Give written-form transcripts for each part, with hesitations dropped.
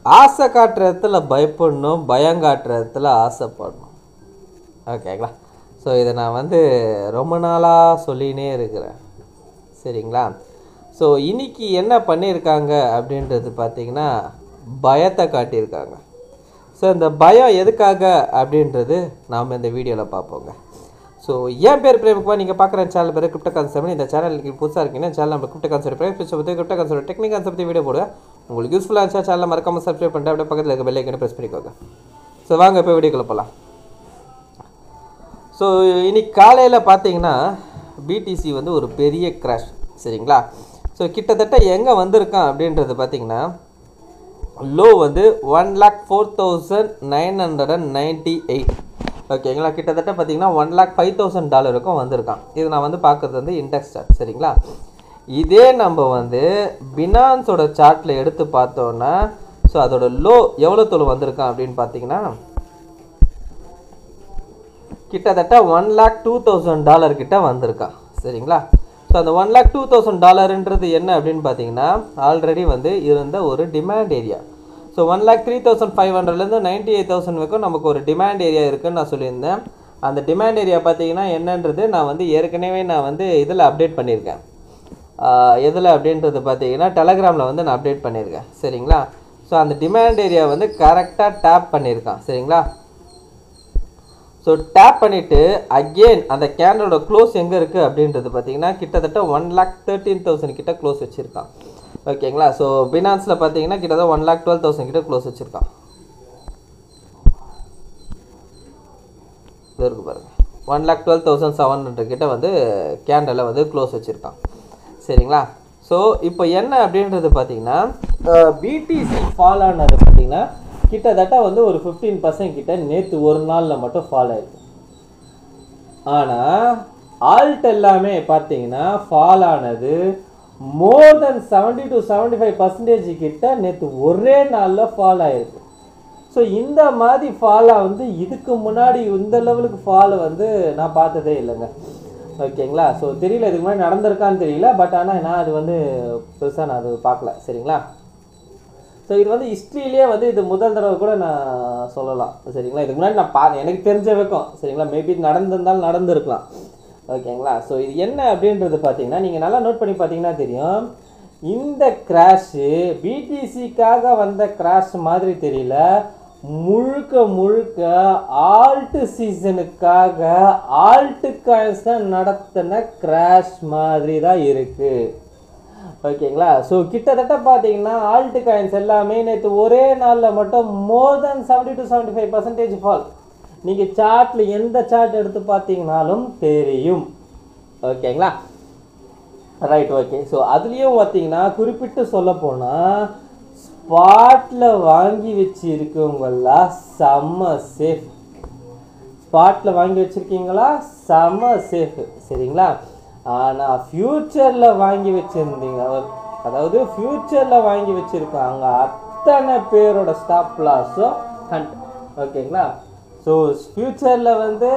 ஆசை காட்டுற இடத்துல பயப்படணும், பயம் காட்டுற இடத்துல ஆசைப்படணும். ஓகேங்களா? ஸோ இதை நான் வந்து ரொம்ப நாளாக சொல்லினே இருக்கிறேன். சரிங்களா? ஸோ இன்னைக்கு என்ன பண்ணியிருக்காங்க அப்படின்றது பார்த்தீங்கன்னா பயத்தை காட்டியிருக்காங்க. ஸோ இந்த பயம் எதுக்காக அப்படின்றது நாம் இந்த வீடியோவில் பார்ப்போங்க. ஸோ என் பேர் பிரேமகுமார், நீங்கள் பார்க்குற சேனல் பேர் கிரிப்டோ கான்செப்ட். இந்த சேனலுக்கு புதுசாக இருக்கீங்கன்னா சேனல் நம்ம கிரிப்டோ கான்செப்ட் பிரைஸ் பற்றி crypto concept technique concept video போடுவேன். உங்களுக்கு யூஸ்ஃபுல்லாக இருந்துச்சா சேனலில் மறக்காமல் சப்ஸ்கிரைப் பண்ணிட்டு அப்படியே பக்கத்தில் இருக்க பெல் ஐக்கனை ப்ரெஸ் பண்ணிக்கோங்க. ஸோ வாங்க இப்போ வீடியோக்குள்ள போகலாம். ஸோ இன்னைக்கு காலையில் பார்த்தீங்கன்னா பிடிசி வந்து ஒரு பெரிய கிராஷ். சரிங்களா? ஸோ கிட்டத்தட்ட எங்கே வந்திருக்கான் அப்படின்றது பார்த்தீங்கன்னா லோ வந்து 1,04,998. ஓகேங்களா? கிட்டத்தட்ட பார்த்தீங்கன்னா $1,05,000 வந்திருக்கான். இது நான் வந்து பார்க்குறது வந்து இண்டெக்ஸ் சார்ட். சரிங்களா? இதே நம்ம வந்து பினான்ஸோட சார்ட்டில் எடுத்து பார்த்தோன்னா ஸோ அதோட லோ எவ்வளோ தொழில் வந்திருக்கான் அப்படின்னு பார்த்தீங்கன்னா கிட்டத்தட்ட $1,02,000 கிட்ட வந்திருக்கான். சரிங்களா? ஸோ அந்த $1,02,000 என்ன அப்படின்னு பார்த்தீங்கன்னா ஆல்ரெடி வந்து இருந்த ஒரு டிமாண்ட் ஏரியா. ஸோ 1,03,500லேருந்து 98,000 வரைக்கும் நமக்கு ஒரு டிமாண்ட் ஏரியா இருக்குதுன்னு நான் சொல்லியிருந்தேன். அந்த டிமாண்ட் ஏரியா பார்த்தீங்கன்னா என்னன்றது நான் வந்து ஏற்கனவே நான் வந்து இதில் அப்டேட் பண்ணியிருக்கேன். எதில் அப்படின்றது பார்த்தீங்கன்னா டெலகிராமில் வந்து நான் அப்டேட் பண்ணியிருக்கேன். சரிங்களா? ஸோ அந்த டிமாண்ட் ஏரியா வந்து கரெக்டாக டேப் பண்ணியிருக்கான். சரிங்களா? ஸோ டேப் பண்ணிவிட்டு அகெயின் அந்த கேண்டலோட க்ளோஸ் எங்கே இருக்குது அப்படின்றது பார்த்தீங்கன்னா கிட்டத்தட்ட 1,13,000 கிட்ட க்ளோஸ் வச்சுருக்கான். ஓகேங்களா? ஸோ பினான்ஸில் பார்த்தீங்கன்னா கிட்டத்தட்ட 1,12,000 கிட்ட க்ளோஸ் வச்சுருக்கான். இது இருக்குது பாருங்கள், 1,12,700 கிட்ட வந்து கேண்டலில் வந்து க்ளோஸ் வச்சுருக்கான். சரிங்களா? ஸோ இப்போ என்ன அப்படின்றது பார்த்தீங்கன்னா பிடிசி ஃபால் ஆனது பார்த்தீங்கன்னா கிட்டத்தட்ட வந்து ஒரு 15% கிட்ட நேற்று ஒரு நாளில் மட்டும் ஃபால் ஆயிருக்கு. ஆனால் ஆல்ட் எல்லாமே பார்த்தீங்கன்னா ஃபால் ஆனது மோர் தென் 70 to 75% கிட்ட நேற்று ஒரே நாளில் ஃபால் ஆயிருக்கு. ஸோ இந்த மாதிரி ஃபாலாக வந்து இதுக்கு முன்னாடி இந்த லெவலுக்கு ஃபால் வந்து நான் பார்த்ததே இல்லைங்க. ஓகேங்களா? ஸோ தெரியல, இதுக்கு முன்னாடி நடந்திருக்கான்னு தெரியல. பட் ஆனால் நான் அது வந்து பெருசாக நான் அது பார்க்கல. சரிங்களா? ஸோ இது வந்து ஹிஸ்ட்ரியிலே வந்து இது முதல் தடவை கூட நான் சொல்லலாம். சரிங்களா? இதுக்கு முன்னாடி நான் எனக்கு தெரிஞ்ச வைக்கும். சரிங்களா? மேபி நடந்திருந்தாலும் நடந்திருக்கலாம். ஓகேங்களா? ஸோ இது என்ன அப்படின்றது பார்த்தீங்கன்னா நீங்கள் நல்லா நோட் பண்ணி பார்த்தீங்கன்னா தெரியும். இந்த கிராஷு பிடிசிக்காக வந்த கிராஷ் மாதிரி தெரியல, முழுக்க முழுக்க ஆல்ட் சீசனுக்காக ஆல்ட் காயின்ஸ் தான் நடத்தின கிராஷ் மாதிரி தான் இருக்குது. ஓகேங்களா? ஸோ கிட்டத்தட்ட பார்த்தீங்கன்னா ஆல்ட் காயின்ஸ் எல்லாமே நேற்று ஒரே நாளில் மட்டும் மோர் தென் 70 to 75% ஃபால். நீங்கள் சார்ட்டில் எந்த சார்ட் எடுத்து பார்த்தீங்கனாலும் தெரியும். ஓகேங்களா? Right, okay. ஸோ அதுலேயும் பார்த்தீங்கன்னா குறிப்பிட்டு சொல்ல போனால் ஸ்பாட்டில் வாங்கி வச்சு இருக்கவங்களா செம்ம சேஃப். ஸ்பாட்டில் வாங்கி வச்சுருக்கீங்களா செம்ம சேஃப். சரிங்களா? ஆனால் ஃப்யூச்சரில் வாங்கி வச்சுருந்தீங்க, அதாவது ஃப்யூச்சரில் வாங்கி வச்சுருக்காங்க அத்தனை பேரோட ஸ்டாப் லாஸும் ஹண்ட். ஓகேங்களா? ஸோ ஃப்யூச்சரில் வந்து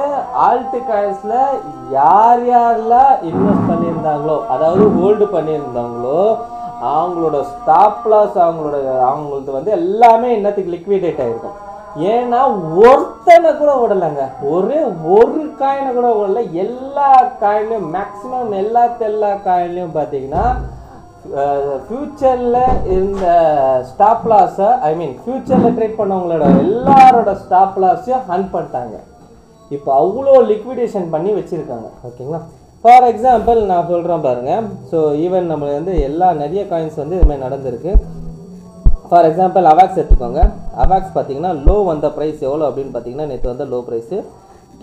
ஆல்ட் காயின்ஸில் யார் யாரெல்லாம் இன்வெஸ்ட் பண்ணியிருந்தாங்களோ, அதாவது ஹோல்டு பண்ணியிருந்தாங்களோ, அவங்களோட ஸ்டாப் லாஸ் அவங்களது வந்து எல்லாமே என்னத்துக்கு லிக்விடேட் ஆகிருக்கும். ஏன்னா ஒருத்தனை கூட விடலைங்க, ஒரு காயினை கூட விடல. எல்லா காயின்லையும் மேக்ஸிமம் எல்லா காயின்லையும் பார்த்தீங்கன்னா ஃப்யூச்சரில் இருந்த ஸ்டாப் லாஸை ஃப்யூச்சரில் ட்ரேட் பண்ணவங்களோட எல்லாரோட ஸ்டாப் லாஸையும் ஹண்ட் பண்ணிட்டாங்க. இப்போ அவ்வளோ லிக்விடேஷன் பண்ணி வச்சுருக்காங்க. ஓகேங்களா? ஃபார் எக்ஸாம்பிள் நான் சொல்கிறேன் பாருங்கள். ஸோ ஈவன் நம்ம வந்து நிறைய காயின்ஸ் வந்து இதுமாதிரி நடந்திருக்கு. ஃபார் எக்ஸாம்பிள் அவாக்ஸ் எடுத்துக்கோங்க. அவாக்ஸ் பார்த்தீங்கன்னா லோ வந்த ப்ரைஸ் எவ்வளோ அப்படின்னு பார்த்தீங்கன்னா நேற்று வந்த லோ ப்ரைஸு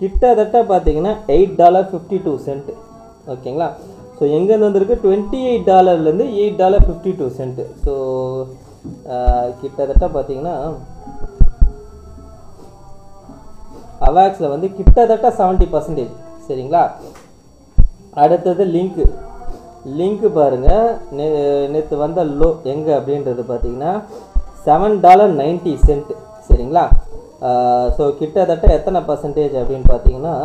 கிட்டத்தட்ட பார்த்தீங்கன்னா $8.52. ஓகேங்களா? ஸோ எங்கேருந்து வந்திருக்கு? $28லேருந்து $8.52. ஸோ கிட்டத்தட்ட பார்த்தீங்கன்னா அவாக்ஸில் வந்து கிட்டத்தட்ட 70%. சரிங்களா? அடுத்தது லிங்க்கு பாருங்கள். நேற்று வந்த லோ எங்கே அப்படின்றது பார்த்தீங்கன்னா $7.90. சரிங்களா? ஸோ கிட்டத்தட்ட எத்தனை பர்சன்டேஜ் அப்படின்னு பார்த்தீங்கன்னா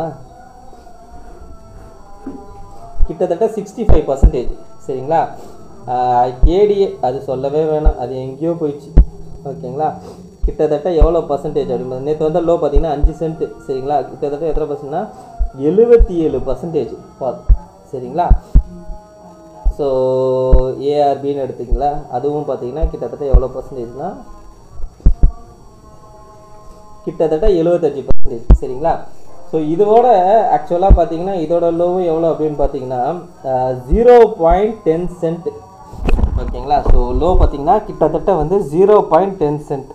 கிட்டத்தட்ட 65%. சரிங்களா? கேடிஏ அது சொல்லவே வேணாம், அது எங்கேயோ போயிடுச்சு. ஓகேங்களா. கிட்டத்தட்ட எவ்வளோ பர்சன்டேஜ் அப்படின்னு நேற்று வந்து லோ பார்த்தீங்கன்னா 5 சென்ட் சரிங்களா. கிட்டத்தட்ட எத்தனை பர்சன்ட்னா 77% ஃபால் சரிங்களா. ஸோ ஏஆர்பின்னு எடுத்துக்கிங்களா, அதுவும் பார்த்தீங்கன்னா கிட்டத்தட்ட எவ்வளோ பர்சன்டேஜ்னா கிட்டத்தட்ட 75% சரிங்களா. ஸோ இதோட ஆக்சுவலாக பார்த்தீங்கன்னா இதோட லோவும் எவ்வளோ அப்படின்னு பார்த்தீங்கன்னா 0.10 சென்ட் ஓகேங்களா. ஸோ லோ பார்த்தீங்கன்னா கிட்டத்தட்ட வந்து 0.10 சென்ட்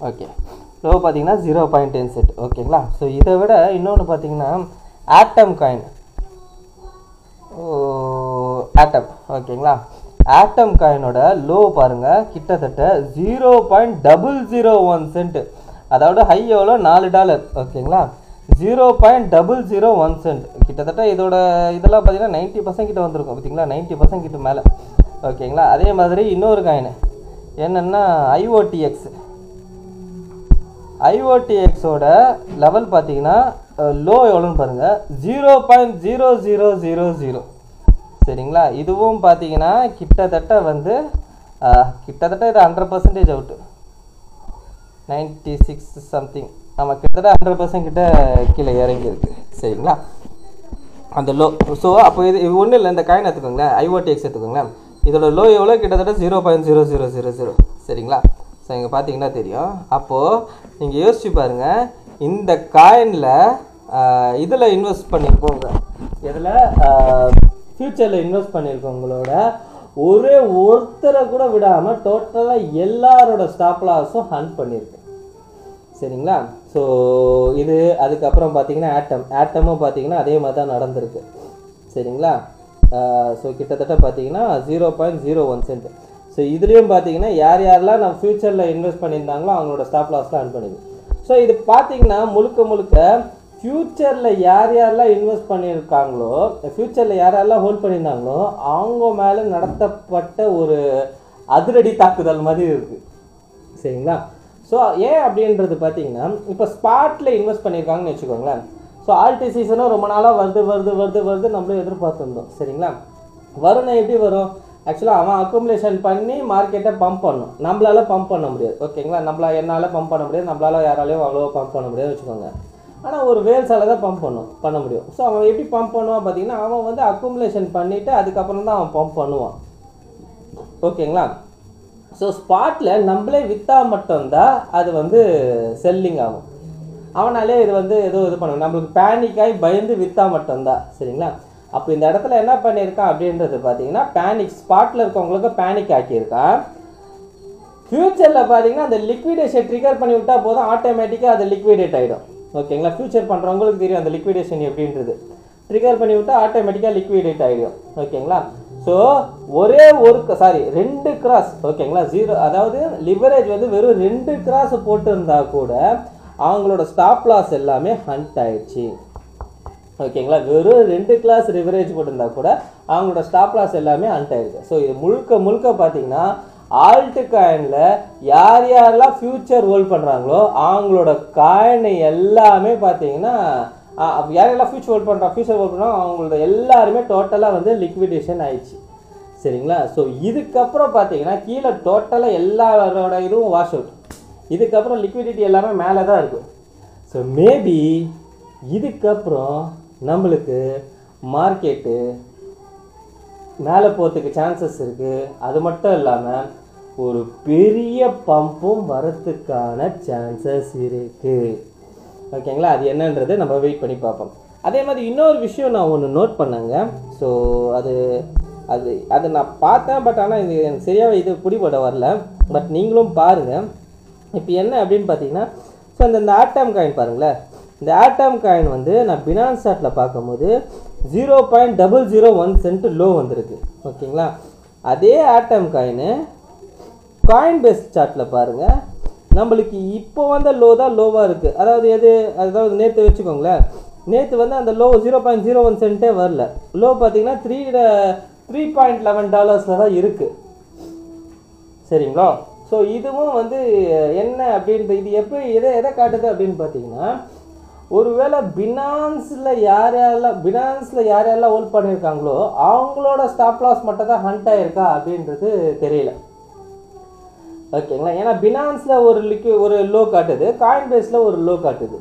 ஓகே. லோ பார்த்தீங்கன்னா 0.10 சென்ட் ஓகேங்களா. ஸோ இதை விட இன்னொன்று பார்த்தீங்கன்னா ஆட்டம் காயின் ஓகேங்களா. ஆட்டம் காயினோட லோ பாருங்கள் கிட்டத்தட்ட 0.001 சென்ட், அதாவது ஹை எவ்வளோ $4 ஓகேங்களா. 0.001 சென்ட் கிட்டத்தட்ட இதெல்லாம் பார்த்தீங்கன்னா 90% கிட்ட வந்திருக்கும் பார்த்தீங்களா, 90% கிட்ட மேலே ஓகேங்களா. அதே மாதிரி இன்னொரு காயின் என்னென்னா ஐஓடிஎக்ஸோட லெவல் பார்த்தீங்கன்னா லோ எவ்வளோன்னு பாருங்கள் 0.0000 சரிங்களா. இதுவும் பார்த்தீங்கன்னா கிட்டத்தட்ட வந்து கிட்டத்தட்ட இது 100% அவுட்டு 96 சம்திங் ஆமாம், கிட்டத்தட்ட 100% கிட்ட கீழே இறங்கியிருக்கு சரிங்களா அந்த லோ. ஸோ அப்போ இது ஒன்றும் இல்லை, இந்த காயின் எடுத்துக்கோங்களேன், ஐஓடிஎக்ஸ் எடுத்துக்கோங்களேன், இதோட லோ எவ்வளோ கிட்டத்தட்ட 0.0000 சரிங்களா. ஸோ இங்கே பார்த்தீங்கன்னா தெரியும். அப்போது நீங்கள் யோசிச்சு பாருங்கள், இந்த காயினில் இதில் இன்வெஸ்ட் பண்ணியிருக்கோங்க, இதில் ஃப்யூச்சரில் இன்வெஸ்ட் பண்ணியிருக்கவங்களோட ஒருத்தரை கூட விடாமல் டோட்டலாக எல்லாரோட ஸ்டாப் லாஸும் ஹண்ட் பண்ணியிருக்கு சரிங்களா. ஸோ இது அதுக்கப்புறம் பார்த்தீங்கன்னா ஆட்டமும் பார்த்தீங்கன்னா அதே மாதிரி தான் நடந்திருக்கு சரிங்களா. ஸோ கிட்டத்தட்ட பார்த்தீங்கன்னா 0.01 சென்ட். ஸோ இதுலேயும் பார்த்தீங்கன்னா யாரெல்லாம் நம்ம ஃப்யூச்சரில் இன்வெஸ்ட் பண்ணியிருந்தாங்களோ அவங்களோட ஸ்டாப் லாஸ்லாம் ஹண்ட் பண்ணிருக்கு. ஸோ இது பார்த்தீங்கன்னா முழுக்க ஃப்யூச்சரில் யாரெல்லாம் இன்வெஸ்ட் பண்ணியிருக்காங்களோ, ஃப்யூச்சரில் யாரெல்லாம் ஹோல்ட் பண்ணியிருந்தாங்களோ அவங்க மேலே நடத்தப்பட்ட ஒரு அதிரடி தாக்குதல் மாதிரி இருக்குது சரிங்களா. ஸோ ஏன் அப்படின்றது பார்த்தீங்கன்னா இப்போ ஸ்பாட்டில் இன்வெஸ்ட் பண்ணியிருக்காங்கன்னு வச்சுக்கோங்களேன். ஸோ ஆல்டி சீசனும் ரொம்ப நாளாக வருது நம்மளும் எதிர்பார்த்துருந்தோம் சரிங்களா. வரும்னா எப்படி வரும், ஆக்சுவலாக அவன் அக்குமுலேஷன் பண்ணி மார்க்கெட்டை பம்ப் பண்ணணும், நம்மளால பம்ப் பண்ண முடியாது ஓகேங்களா. என்னால் பம்ப் பண்ண முடியாது, நம்மளால யாராலையும் அவ்வளோவா பம்ப் பண்ண முடியாது வச்சுக்கோங்க. ஆனால் ஒரு வேல்ஸால் தான் பம்ப் பண்ண முடியும். ஸோ அவன் எப்படி பம்ப் பண்ணுவான் பார்த்தீங்கன்னா, அவன் வந்து அக்குமுலேஷன் பண்ணிவிட்டு அதுக்கப்புறம் தான் அவன் பம்ப் பண்ணுவான் ஓகேங்களா. ஸோ ஸ்பாட்டில் நம்மளே விற்றா மட்டும்தான் அது வந்து செல்லிங் ஆகும். அவனாலே இது வந்து இது பண்ணுவான், நம்மளுக்கு பேனிக்காகி பயந்து விற்றா மட்டும்தான் சரிங்களா. அப்போ இந்த இடத்துல என்ன பண்ணியிருக்கான் அப்படின்றது பார்த்தீங்கன்னா பேனிக், ஸ்பாட்டில் இருக்கவங்களுக்கு பேனிக் ஆக்கியிருக்கான். ஃப்யூச்சரில் பார்த்தீங்கன்னா அந்த லிக்விடேஷன் ட்ரிகர் பண்ணி விட்டால் போதும், ஆட்டோமேட்டிக்காக அது லிக்விடேட் ஆகிடும் ஓகேங்களா. ஃப்யூச்சர் பண்ணுறவங்களுக்கு தெரியும் அந்த லிக்விடேஷன் எப்படின்றது, ட்ரிகர் பண்ணி விட்டால் ஆட்டோமேட்டிக்காக லிக்விடேட் ஆகிடும் ஓகேங்களா. ஸோ ரெண்டு கிராஸ் ஓகேங்களா, அதாவது லிவரேஜ் வந்து வெறும் 2 கிராஸ் போட்டிருந்தா கூட அவங்களோட ஸ்டாப் லாஸ் எல்லாமே ஹண்ட் ஆயிடுச்சு ஓகேங்களா. வெறும் 2 கிளாஸ் லிவரேஜ் போட்டிருந்தா கூட அவங்களோட ஸ்டாப் லாஸ் எல்லாமே ஹண்ட் ஆயிடுது. ஸோ இது முழுக்க பார்த்தீங்கன்னா ஆல்ட் காயினில் யாரெல்லாம் ஃப்யூச்சர் ஹோல்ட் பண்ணுறாங்களோ அவங்களோட காயினை எல்லாமே பார்த்தீங்கன்னா யாரெல்லாம் ஃப்யூச்சர் ஹோல்ட் பண்ணுறாங்க அவங்களோட எல்லாருமே டோட்டலாக வந்து லிக்விடேஷன் ஆயிடுச்சு சரிங்களா. ஸோ இதுக்கப்புறம் பார்த்தீங்கன்னா கீழே டோட்டலாக எல்லாரோட இதுவும் வாஷ் அவுட், இதுக்கப்புறம் லிக்விடிட்டி எல்லாமே மேலே தான் இருக்கும். ஸோ மேபி இதுக்கப்புறம் நம்மளுக்கு மார்க்கெட்டு மேலே போகிறதுக்கு சான்சஸ் இருக்குது. அது மட்டும் இல்லாமல் ஒரு பெரிய பம்பும் வரத்துக்கான சான்சஸ் இருக்குது ஓகேங்களா. அது என்னன்றது நம்ம வெயிட் பண்ணி பார்ப்போம். அதே மாதிரி இன்னொரு விஷயம் நான் ஒன்று நோட் பண்ணேங்க. ஸோ அது நான் பார்த்தேன், பட் ஆனால் இது எனக்கு சரியாக இது பிடிபட வரல. பட் நீங்களும் பாருங்கள். இப்போ என்ன அப்படின்னு பார்த்தீங்கன்னா, ஸோ இந்த ஆட்டம் காயின் பாருங்களேன், இந்த ஆட்டம் காயின் வந்து நான் பினான்ஸ் சார்ட்டில் பார்க்கும்போது 0.001 சென்ட் லோ வந்திருக்கு ஓகேங்களா. அதே ஆட்டம் காயின் காயின் பேஸ் சார்ட்டில் பாருங்கள், நம்மளுக்கு இப்போ வந்த லோ தான் லோவாக இருக்குது. அதாவது நேற்று வச்சுக்கோங்களேன், நேற்று வந்து அந்த லோ 0.01 சென்ட்டே வரல, லோ பார்த்தீங்கன்னா $3.11 தான் இருக்குது சரிங்களா. ஸோ இதுவும் வந்து என்ன அப்படின்றது, இது எப்படி எதை காட்டுது அப்படின்னு பார்த்தீங்கன்னா, ஒருவேளை பினான்ஸில் யார் யாரெல்லாம் ஹோல்ட் பண்ணியிருக்காங்களோ அவங்களோட ஸ்டாப் லாஸ் மட்டும் தான் ஹண்ட் ஆகிருக்கா அப்படின்றது தெரியல. ஓகேங்களா, ஏன்னா பினான்ஸில் ஒரு லோ காட்டுது, காயின் பேஸில் ஒரு லோ காட்டுது.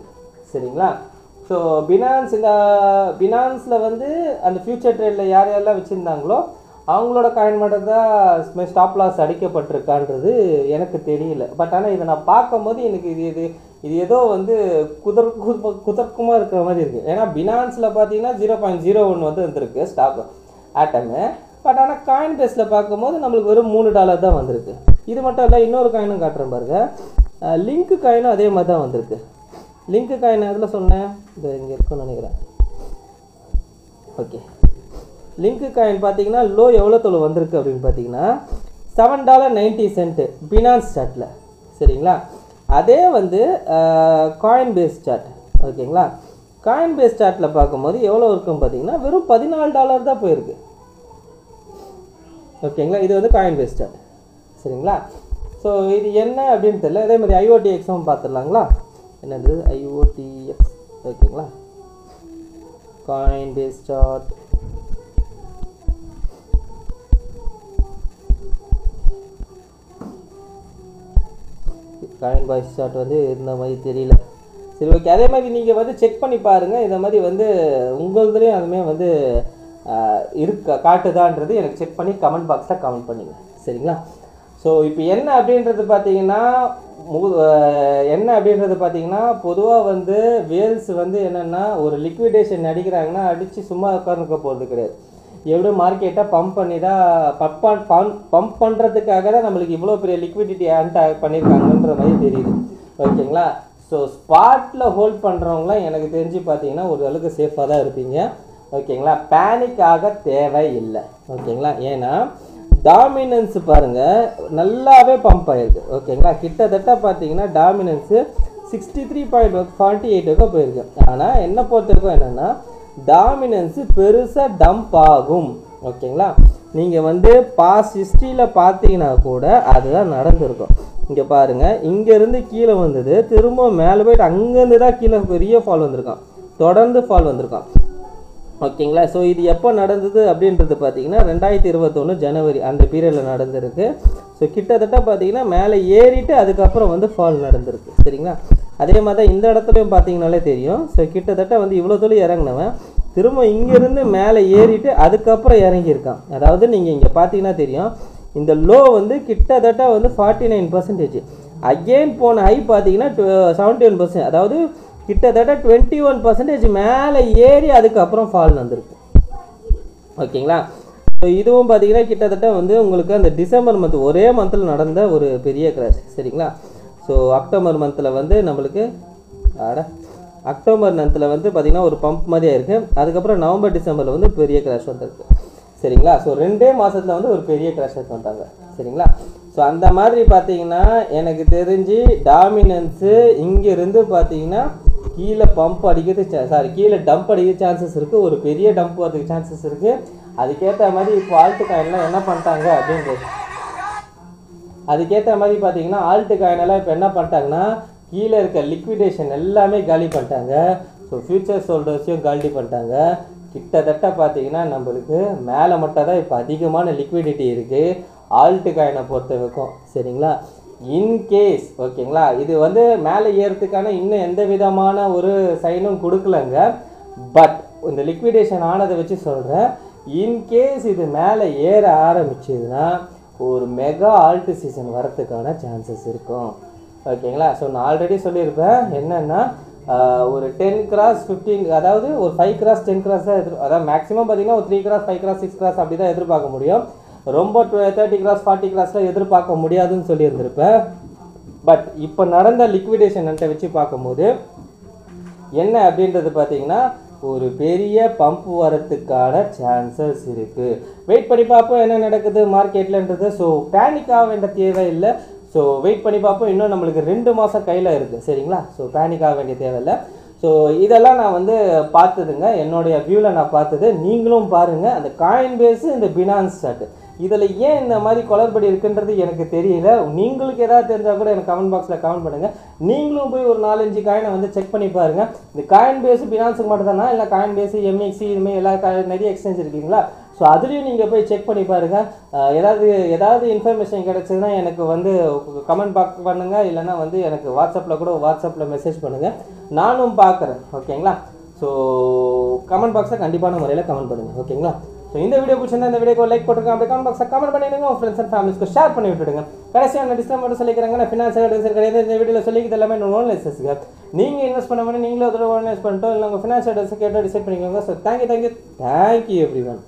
சரிங்களா, ஸோ பினான்ஸில் வந்து அந்த ஃபியூச்சர் ட்ரேடில் யாரெல்லாம் வச்சுருந்தாங்களோ அவங்களோட காயின் மட்டும் தான் ஸ்டாப் லாஸ் அடிக்கப்பட்டிருக்கான்றது எனக்கு தெரியல. பட் ஆனால் இதை நான் பார்க்கும்போது எனக்கு இது ஏதோ வந்து குதர்க்கமாக இருக்கிற மாதிரி இருக்குது. ஏன்னா பினான்ஸில் பார்த்தீங்கன்னா 0.01 வந்து வந்திருக்கு ஸ்டாக் ஆட்டமு. பட் ஆனால் காயின் பேஸில் பார்க்கும்போது நம்மளுக்கு வெறும் $3 தான் வந்திருக்கு. இது மட்டும் இல்லை, இன்னொரு காயினும் காட்டுறேன் பாருங்க. லிங்க் காயினும் அதே மாதிரி தான் வந்திருக்கு. லிங்க் காயின் அதில் சொன்னேன், இது இங்கே இருக்குன்னு நினைக்கிறேன். ஓகே, லிங்க் காயின் பார்த்தீங்கன்னா லோ எவ்வளோ தொலை வந்திருக்கு அப்படின்னு பார்த்தீங்கன்னா $7.90 பினான்ஸ் சார்ட்டில். சரிங்களா, அதே வந்து காயின் பேஸ் சார்ட். ஓகேங்களா, காயின் பேஸ் சார்ட்டில் பார்க்கும்போது எவ்வளோ இருக்குன்னு பார்த்தீங்கன்னா வெறும் $14 தான் போயிருக்கு. ஓகேங்களா, இது வந்து காயின் பேஸ் சார்ட். சரிங்களா, ஸோ இது என்ன அப்படின்னு தெரியல. அதே மாதிரி IOTXம் பார்த்துடலாங்களா, என்னது IOTX. ஓகேங்களா, Coinbase chart. Coinbase chart வந்து இந்த மாதிரி தெரியல. சரி, ஓகே, அதே மாதிரி நீங்கள் வந்து செக் பண்ணி பாருங்கள். இந்த மாதிரி வந்து உங்களுதுலேயும் அதுமே வந்து காட்டுதான்றது எனக்கு செக் பண்ணி கமெண்ட் பாக்ஸில் கமெண்ட் பண்ணுங்க. சரிங்களா, ஸோ இப்போ என்ன அப்படின்றது பார்த்தீங்கன்னா பொதுவாக வந்து வேல்ஸ் வந்து என்னென்னா ஒரு லிக்விடேஷன் அடிக்கிறாங்கன்னா அடித்து சும்மா உட்காந்துக்க போகிறது கிடையாது. எவ்வளோ மார்க்கெட்டை பம்ப் பண்ணி தான் பம்ப் பண்ணுறதுக்காக தான் நம்மளுக்கு இவ்வளோ பெரிய லிக்விடிட்டி ஆண்ட் பண்ணியிருக்காங்கன்ற மாதிரி தெரியுது. ஓகேங்களா, ஸோ ஸ்பாட்டில் ஹோல்ட் பண்ணுறவங்களாம் எனக்கு தெரிஞ்சு பார்த்தீங்கன்னா ஒரு அளவுக்கு சேஃபாக தான் இருப்பீங்க. ஓகேங்களா, பேனிக் ஆக தேவையில்லை. ஓகேங்களா, ஏன்னா டாமினன்ஸ் பாருங்கள் நல்லாவே பம்ப் ஆகிருக்கு. ஓகேங்களா, கிட்டத்தட்ட பார்த்தீங்கன்னா டாமினன்ஸு 63.48 போயிருக்கு. ஆனால் என்ன பொறுத்தவரைக்கும் என்னென்னா டாமினன்ஸு பெருசாக டம்ப் ஆகும். ஓகேங்களா, நீங்கள் வந்து பாஸ்ட் ஹிஸ்ட்ரியில் பார்த்தீங்கன்னா கூட அதுதான் நடந்திருக்கும். இங்கே பாருங்கள், இங்கேருந்து கீழே வந்தது, திரும்ப மேலே போய்ட்டு அங்கேருந்து தான் கீழே பெரிய ஃபால் வந்திருக்கான், தொடர்ந்து ஃபால் வந்திருக்கான். ஓகேங்களா, ஸோ இது எப்போ நடந்தது அப்படின்றது பார்த்தீங்கன்னா 2021 ஜனவரி அந்த பீரியடில் நடந்திருக்கு. ஸோ கிட்டத்தட்ட பார்த்தீங்கன்னா மேலே ஏறிட்டு அதுக்கப்புறம் வந்து ஃபால் நடந்திருக்கு. சரிங்களா, அதே மாதிரி தான் இந்த இடத்துலையும் பார்த்தீங்கனாலே தெரியும். ஸோ கிட்டத்தட்ட வந்து இவ்வளோ தொழில் இறங்கினவன் திரும்ப இங்கேருந்து மேலே ஏறிட்டு அதுக்கப்புறம் இறங்கியிருக்கான். அதாவது நீங்கள் இங்கே பார்த்தீங்கன்னா தெரியும், இந்த லோ வந்து கிட்டத்தட்ட வந்து 49%. அகெயின் போன ஹை பார்த்தீங்கன்னா 71%. அதாவது கிட்டத்தட்ட 21% மேலே ஏறி அதுக்கப்புறம் ஃபால் வந்திருக்கு. ஓகேங்களா, ஸோ இதுவும் பார்த்தீங்கன்னா கிட்டத்தட்ட வந்து உங்களுக்கு அந்த டிசம்பர் மந்த் ஒரே மந்தில் நடந்த ஒரு பெரிய கிராஷ். சரிங்களா, ஸோ அக்டோபர் மந்தில் வந்து நம்மளுக்கு அக்டோபர் மந்தில் வந்து பார்த்திங்கன்னா ஒரு பம்ப் மாதிரியாக இருக்குது. அதுக்கப்புறம் நவம்பர் டிசம்பரில் வந்து பெரிய கிராஷ் வந்துருக்கு. சரிங்களா, ஸோ 2 மாதத்தில் வந்து ஒரு பெரிய கிராஷ் வந்தாங்க. சரிங்களா, ஸோ அந்த மாதிரி பார்த்தீங்கன்னா எனக்கு தெரிஞ்சு டாமினன்ஸு இங்கேருந்து பார்த்தீங்கன்னா கீழே பம்ப் அடிக்கிறது கீழே டம்ப் அடிக்கிற சான்சஸ் இருக்குது. ஒரு பெரிய டம்ப் வரதுக்கு சான்சஸ் இருக்குது. அதுக்கேற்ற மாதிரி இப்போ ஆல்ட் காயின்லாம் என்ன பண்ணிட்டாங்க அப்படின்றது அதுக்கேற்ற மாதிரி பார்த்தீங்கன்னா ஆல்ட் காயினெல்லாம் இப்போ என்ன பண்ணிட்டாங்கன்னா கீழே இருக்க லிக்விடேஷன் எல்லாமே காலி பண்ணிட்டாங்க. ஸோ ஃபியூச்சர் ஹோல்டர்ஸையும் காலி பண்ணிட்டாங்க. கிட்டத்தட்ட பார்த்தீங்கன்னா நம்மளுக்கு மேலே மட்டும் தான் இப்போ அதிகமான லிக்விடிட்டி இருக்குது ஆல்ட் காயினை பொறுத்த வரைக்கும். சரிங்களா, இன்கேஸ் ஓகேங்களா, இது வந்து மேலே ஏறதுக்கான இன்னும் எந்த விதமான ஒரு சைனும் கொடுக்கலங்க. பட் இந்த லிக்விடேஷன் ஆனதை வச்சு சொல்கிறேன், இன்கேஸ் இது மேலே ஏற ஆரம்பிச்சதுன்னா ஒரு மெகா ஆல்ட் சீசன் வரத்துக்கான சான்சஸ் இருக்கும். ஓகேங்களா, ஸோ நான் ஆல்ரெடி சொல்லியிருப்பேன் என்னென்னா ஒரு 10 கிராஸ் 15, அதாவது ஒரு 5 கிராஸ் 10 கிராஸ் தான் அதாவது மேக்ஸிமம் பார்த்தீங்கன்னா ஒரு 3 கிராஸ் 5 கிராஸ் 6 கிராஸ் அப்படி தான் எதிர்பார்க்க முடியும். ரொம்ப 30 கிராஸ் 40 கிராஸ்லாம் எதிர்பார்க்க முடியாதுன்னு சொல்லியிருந்திருப்பேன். பட் இப்போ நடந்த லிக்விடேஷன்ட்ட வச்சு பார்க்கும்போது என்ன அப்படின்றது பார்த்தீங்கன்னா ஒரு பெரிய பம்ப் வரத்துக்கான சான்சஸ் இருக்குது. வெயிட் பண்ணி பார்ப்போம் என்ன நடக்குது மார்க்கெட்லன்றது. ஸோ பேனிக் ஆக வேண்டிய தேவையில்லை. ஸோ வெயிட் பண்ணி பார்ப்போம். இன்னும் நம்மளுக்கு 2 மாதம் கையில் இருக்குது. சரிங்களா, ஸோ பேனிக் ஆக வேண்டிய தேவையில்லை. ஸோ இதெல்லாம் நான் வந்து பார்த்ததுங்க, என்னுடைய வியூவில் நான் பார்த்தது. நீங்களும் பாருங்கள், அந்த காயின் பேஸு இந்த பினான்ஸ் சார்ட் இதில் ஏன் இந்த மாதிரி குளறுபடி இருக்குன்றது எனக்கு தெரியல. நீங்களுக்கு ஏதாவது தெரிஞ்சால் கூட எனக்கு கமெண்ட் பாக்ஸில் கமெண்ட் பண்ணுங்கள். நீங்களும் போய் ஒரு 4-5 காயினை வந்து செக் பண்ணி பாருங்கள். இந்த காயின் பேஸு பினான்ஸுக்கு மட்டும் தானா, இல்லை காயின் பேஸு எம்எக்சி இதுமாதிரி எல்லா நிறைய எக்ஸ்சேஞ்ச் இருக்குங்களா? ஸோ அதுலேயும் நீங்கள் போய் செக் பண்ணி பாருங்கள். ஏதாவது இன்ஃபர்மேஷன் கிடச்சதுன்னா எனக்கு வந்து கமெண்ட் பாக்ஸ் பண்ணுங்கள், இல்லைனா வந்து எனக்கு வாட்ஸ்அப்பில் மெசேஜ் பண்ணுங்கள், நானும் பார்க்குறேன். ஓகேங்களா? ஸோ கமெண்ட் பாக்ஸில் கண்டிப்பான முறையில் கமெண்ட் பண்ணுங்கள். ஓகேங்களா? ஸோ இந்த வீடியோ பிடிச்சிருந்தா இந்த வீடியோக்கு லைக் போட்டுருங்க, அப்படியே கமெண்ட் பாக்ஸில் கமெண்ட் பண்ணிவிடுங்க, உங்கள் ஃப்ரெண்ட்ஸ் அண்ட் ஃபேமிலிஸ்க்கு ஷேர் பண்ணி விட்டுடுங்க. கடைசியாக நான் டிஸ்கவுண்ட் மட்டும் சொல்லிக்கிறாங்க, நான் ஃபினான்ஷியல் அட்வைசர் கிடையாது. இந்த வீடியோவில் சொல்லிக்கிறது எல்லாமே நோன் லைசன்ஸுங்க. நீங்கள் இன்வெஸ்ட் பண்ண மாதிரி நீங்களும் அதில் இன்வெஸ்ட் பண்ணிட்டோம், இல்லை உங்கள் ஃபினான்ஷியல் அட்வைசர் கேட்டோ டிசைட் பண்ணிக்கோங்க. So thank you every one.